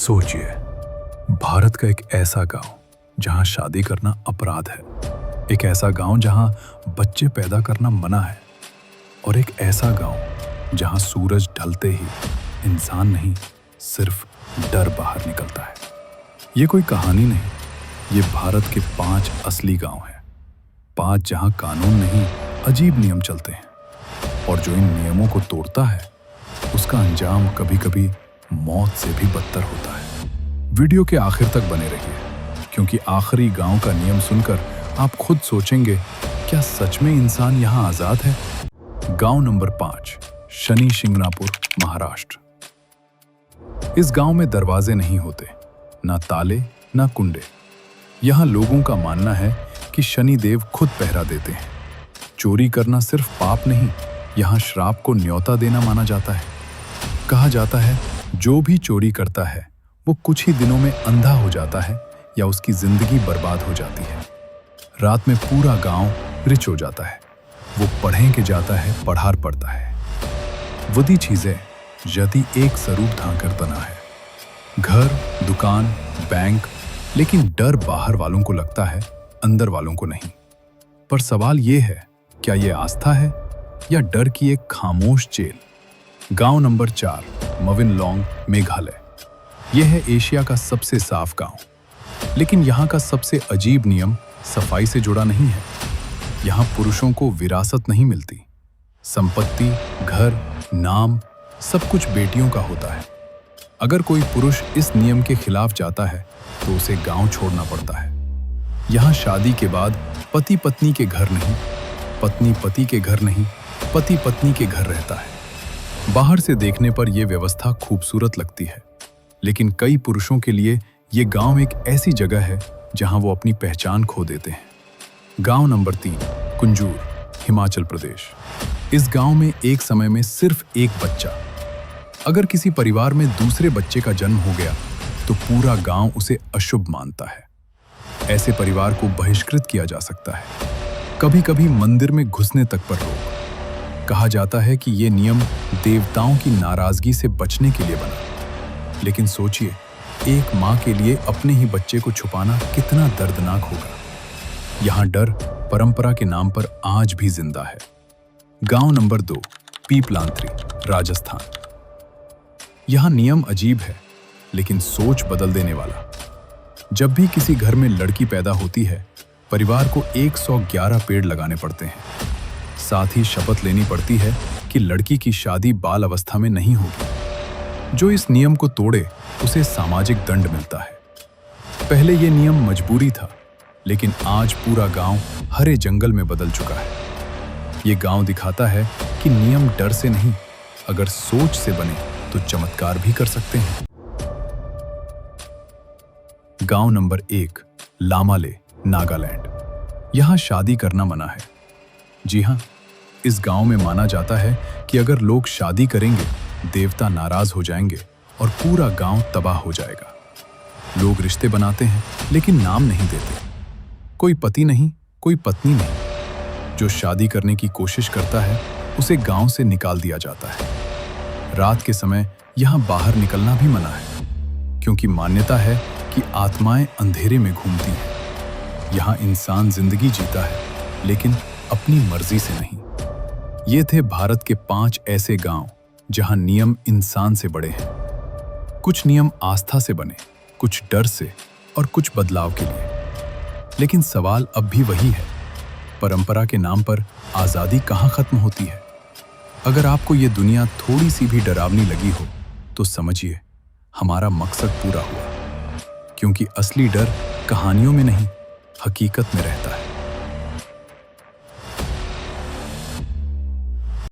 सोचिए, भारत का एक ऐसा गांव जहां शादी करना अपराध है, एक ऐसा गांव जहां बच्चे पैदा करना मना है, और एक ऐसा गांव जहां सूरज ढलते ही इंसान नहीं, सिर्फ डर बाहर निकलता है। ये कोई कहानी नहीं, ये भारत के 5 असली गांव हैं। 5 जहां कानून नहीं, अजीब नियम चलते हैं, और जो इन नियमों को तोड़ता है उसका अंजाम कभी-कभी मौत से भी बदतर होता है। वीडियो के आखिर तक बने रहिए, क्योंकि आखिरी गांव का नियम सुनकर आप खुद सोचेंगे, क्या सच में इंसान यहां आजाद है? गांव नंबर 5, शनि शिंगणापुर, महाराष्ट्र। इस गांव में दरवाजे नहीं होते, ना ताले ना कुंडे। यहां लोगों का मानना है कि शनि देव खुद पहरा देते हैं। चोरी करना सिर्फ पाप नहीं, यहां श्राप को न्योता देना माना जाता है। कहा जाता है, जो भी चोरी करता है वो कुछ ही दिनों में अंधा हो जाता है या उसकी जिंदगी बर्बाद हो जाती है। रात में पूरा गांव रिच हो जाता है। वो पढ़ें के जाता है, पढ़ार पड़ता है। वही चीजें यदि एक स्वरूप ढांकर तना है, घर, दुकान, बैंक, लेकिन डर बाहर वालों को लगता है, अंदर वालों को नहीं। पर सवाल ये है, क्या ये आस्था है या डर की एक खामोश जेल? गांव नंबर 4, मविनलोंग, मेघालय। यह है एशिया का सबसे साफ गांव, लेकिन यहाँ का सबसे अजीब नियम सफाई से जुड़ा नहीं है। यहाँ पुरुषों को विरासत नहीं मिलती। संपत्ति, घर, नाम, सब कुछ बेटियों का होता है। अगर कोई पुरुष इस नियम के खिलाफ जाता है तो उसे गांव छोड़ना पड़ता है। यहाँ शादी के बाद पति पत्नी के घर नहीं, पत्नी पति के घर नहीं, पति पत्नी के घर रहता है। बाहर से देखने पर यह व्यवस्था खूबसूरत लगती है, लेकिन कई पुरुषों के लिए यह गांव एक ऐसी जगह है जहां वो अपनी पहचान खो देते हैं। गांव नंबर 3, कुंजूर, हिमाचल प्रदेश। इस गांव में एक समय में सिर्फ एक बच्चा। अगर किसी परिवार में दूसरे बच्चे का जन्म हो गया तो पूरा गांव उसे अशुभ मानता है। ऐसे परिवार को बहिष्कृत किया जा सकता है, कभी-कभी मंदिर में घुसने तक पर रोक। कहा जाता है कि ये नियम देवताओं की नाराजगी से बचने के लिए बना। लेकिन सोचिए, एक माँ के लिए अपने ही बच्चे को छुपाना कितना दर्दनाक होगा। यहाँ डर परंपरा के नाम पर आज भी जिंदा है। गांव नंबर 2, पीपलांत्री, राजस्थान। यहाँ नियम अजीब है, लेकिन सोच बदल देने वाला। जब भी किसी घर में लड़की पैदा होती है, परिवार को 111 पेड़ लगाने पड़ते हैं। साथ ही शपथ लेनी पड़ती है कि लड़की की शादी बाल अवस्था में नहीं होगी। जो इस नियम को तोड़े उसे सामाजिक दंड मिलता है। पहले यह नियम मजबूरी था, लेकिन आज पूरा गांव हरे जंगल में बदल चुका है। ये गांव दिखाता है कि नियम डर से नहीं, अगर सोच से बने तो चमत्कार भी कर सकते हैं। गांव नंबर 1, लामाले, नागालैंड। यहां शादी करना मना है। जी हां, इस गांव में माना जाता है कि अगर लोग शादी करेंगे, देवता नाराज हो जाएंगे और पूरा गांव तबाह हो जाएगा। लोग रिश्ते बनाते हैं, लेकिन नाम नहीं देते। कोई पति नहीं, कोई पत्नी नहीं। जो शादी करने की कोशिश करता है उसे गांव से निकाल दिया जाता है। रात के समय यहां बाहर निकलना भी मना है, क्योंकि मान्यता है कि आत्माएं अंधेरे में घूमती हैं। यहां इंसान जिंदगी जीता है, लेकिन अपनी मर्जी से नहीं। ये थे भारत के 5 ऐसे गांव जहां नियम इंसान से बड़े हैं। कुछ नियम आस्था से बने, कुछ डर से और कुछ बदलाव के लिए। लेकिन सवाल अब भी वही है, परंपरा के नाम पर आजादी कहां खत्म होती है? अगर आपको ये दुनिया थोड़ी सी भी डरावनी लगी हो तो समझिए, हमारा मकसद पूरा हुआ। क्योंकि असली डर कहानियों में नहीं, हकीकत में रहता है।